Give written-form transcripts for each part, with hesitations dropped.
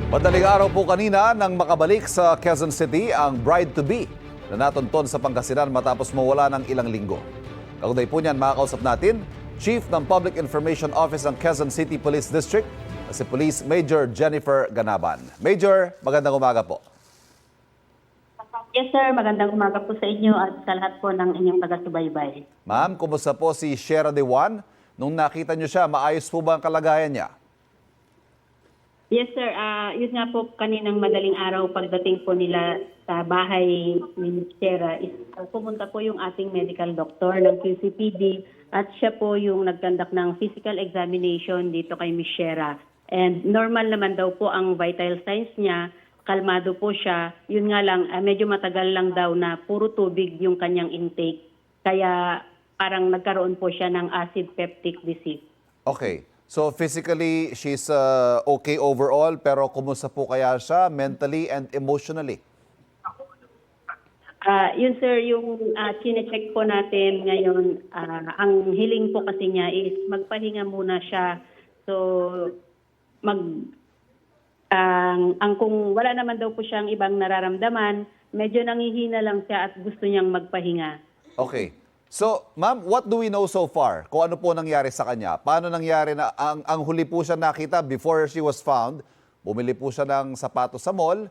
Madaling araw po kanina nang makabalik sa Quezon City ang bride-to-be na natunton sa Pangasinan matapos mawala ng ilang linggo. Kaugnay po niyan, makakausap natin, Chief ng Public Information Office ng Quezon City Police District na si Police Major Jennifer Ganaban. Major, magandang umaga po. Yes sir, magandang umaga po sa inyo at sa lahat po ng inyong taga-subaybay. Ma'am, kumusta po si Shera De Juan? Nung nakita niyo siya, maayos po ba ang kalagayan niya? Yes sir, yun nga po kaninang madaling araw pagdating po nila sa bahay ni Ms. Shera, pumunta po yung ating medical doctor ng QCPD at siya po yung nagkandak ng physical examination dito kay Ms. Shera. And normal naman daw po ang vital signs niya, kalmado po siya. Yun nga lang, medyo matagal lang daw na puro tubig yung kanyang intake. Kaya parang nagkaroon po siya ng acid peptic disease. Okay. So physically, she's okay overall, pero kumusta po kaya siya mentally and emotionally? Yun sir, yung chine-check po natin ngayon, ang hiling po kasi niya is magpahinga muna siya. So, ang kung wala naman daw po siyang ibang nararamdaman, medyo nangihina lang siya at gusto niyang magpahinga. Okay. So, ma'am, what do we know so far? Kung ano po nangyari sa kanya? Paano nangyari na ang huli po siya nakita before she was found? Bumili po siya ng sapatos sa mall,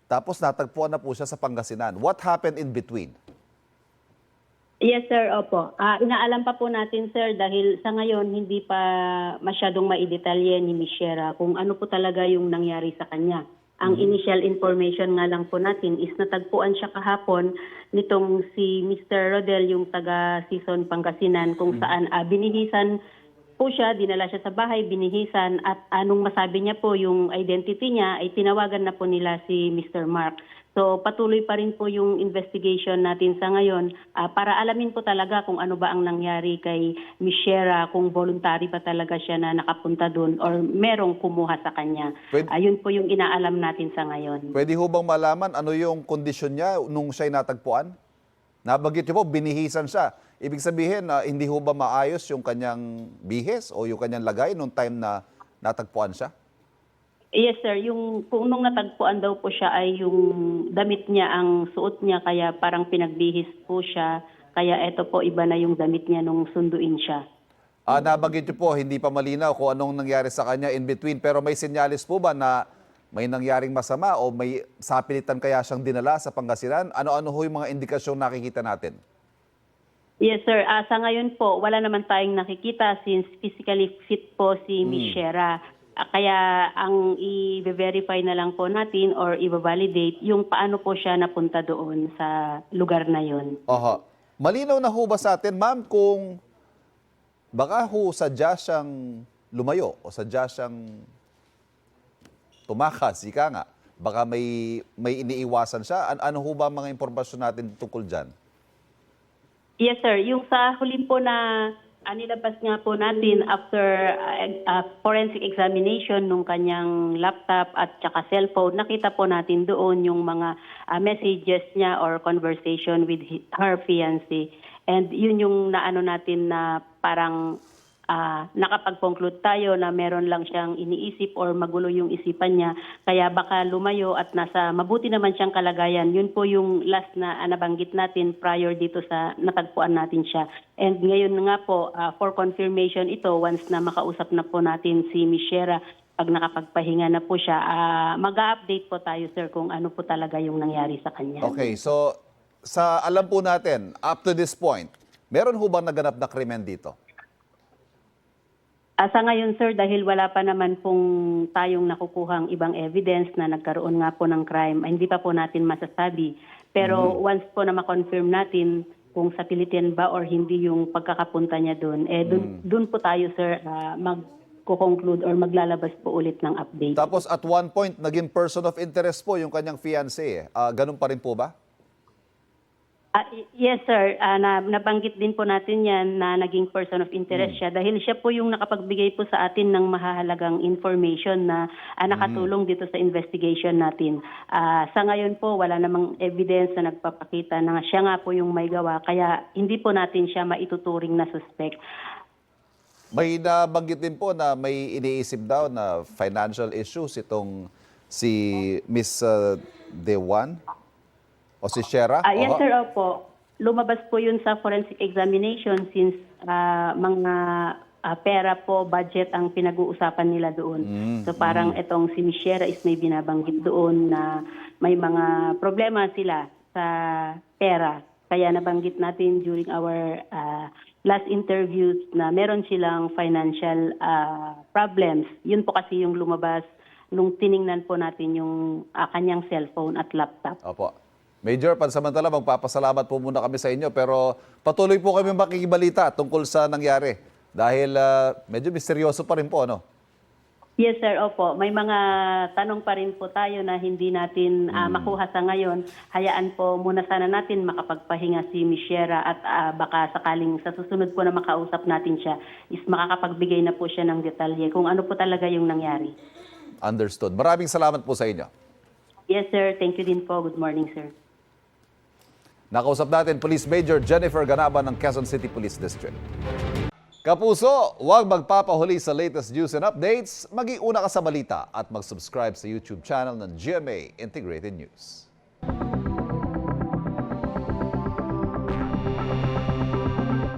tapos natagpuan na po siya sa Pangasinan. What happened in between? Yes sir, opo. Inaalam pa po natin sir dahil sa ngayon hindi pa masyadong maidetalye ni Ms. Shera kung ano po talaga yung nangyari sa kanya. Ang initial information nga lang po natin is natagpuan siya kahapon nitong si Mr. Rodel, yung taga-Season Pangasinan, kung saan binihisan po siya, dinala siya sa bahay, binihisan, at anong masabi niya po yung identity niya ay tinawagan na po nila si Mr. Mark. So patuloy pa rin po yung investigation natin sa ngayon para alamin po talaga kung ano ba ang nangyari kay Ms. Shera, kung voluntary pa talaga siya na nakapunta doon or merong kumuha sa kanya. Yun po yung inaalam natin sa ngayon. Pwede ho bang malaman ano yung kondisyon niya nung siya'y natagpuan? Nabanggit niyo po, binihisan siya. Ibig sabihin, hindi ho ba maayos yung kanyang bihis o yung kanyang lagay nung time na natagpuan siya? Yes sir, yung kung nung natagpuan daw po siya ay yung damit niya ang suot niya, kaya parang pinagbihis po siya, kaya eto po iba na yung damit niya nung sunduin siya. Nabanggit niyo po, hindi pa malinaw kung anong nangyari sa kanya in between, pero may sinyalis po ba na may nangyaring masama o may sapilitan kaya siyang dinala sa Pangasinan? Ano-ano ho yung mga indikasyong nakikita natin? Yes sir, sa ngayon po wala naman tayong nakikita since physically fit po si Ms. Shera. Kaya ang i-verify na lang po natin or i-validate yung paano po siya napunta doon sa lugar na yon. Oho. Malinaw na ho ba sa atin, ma'am, kung baka ho sadya siyang lumayo o sadya siyang tumakas, ika nga. Baka may iniiwasan siya. Ano ho ba mga impormasyon natin tungkol dyan? Yes sir, yung sa huli po na nilabas nga po natin after forensic examination nung kanyang laptop at saka cellphone, nakita po natin doon yung mga messages niya or conversation with her fiancé. And yun yung naano natin na parang nakapag-conclude tayo na meron lang siyang iniisip or magulo yung isipan niya. Kaya baka lumayo at nasa mabuti naman siyang kalagayan. Yun po yung last na nabanggit natin prior dito sa natagpuan natin siya. And ngayon nga po, for confirmation ito, once na makausap na po natin si Ms. Shera, pag nakapagpahinga na po siya, mag-update po tayo sir kung ano po talaga yung nangyari sa kanya. Okay, so sa alam po natin, up to this point, meron ho bang naganap na krimen dito? Sa ngayon sir, dahil wala pa naman pong tayong nakukuhang ibang evidence na nagkaroon nga po ng crime, hindi pa po natin masasabi. Pero once po na ma-confirm natin kung sapilitan ba or hindi yung pagkakapunta niya doon, doon po tayo sir mag-conclude or maglalabas po ulit ng update. Tapos at one point, naging person of interest po yung kanyang fiancé. Ganun pa rin po ba? Yes sir, nabanggit din po natin yan na naging person of interest siya dahil siya po yung nakapagbigay po sa atin ng mahahalagang information na nakatulong dito sa investigation natin. Sa ngayon po wala namang evidence na nagpapakita na siya nga po yung may gawa, kaya hindi po natin siya maituturing na suspect. May nabanggit din po na may iniisip daw na financial issues itong si Miss Dewan o si Shera? Yes, Oho. sir, opo. Lumabas po yun sa forensic examination since mga pera po, budget ang pinag-uusapan nila doon. So parang itong si Michelle is may binabanggit doon na may mga problema sila sa pera. Kaya nabanggit natin during our last interviews na meron silang financial problems. Yun po kasi yung lumabas nung tiningnan po natin yung kanyang cellphone at laptop. Opo. Major, pansamantala, magpapasalamat po muna kami sa inyo pero patuloy po kami makikibalita tungkol sa nangyari dahil medyo misteryoso pa rin po, ano? Yes, sir. Opo. May mga tanong pa rin po tayo na hindi natin makuha sa ngayon. Hayaan po muna sana natin makapagpahinga si Miss Shera at baka sakaling sa susunod po na makausap natin siya is makakapagbigay na po siya ng detalye kung ano po talaga yung nangyari. Understood. Maraming salamat po sa inyo. Yes, sir. Thank you din po. Good morning, sir. Nakausap natin Police Major Jennifer Ganaba ng Quezon City Police District. Kapuso, huwag magpapahuli sa latest news and updates. Mag-iuna ka sa balita at mag-subscribe sa YouTube channel ng GMA Integrated News.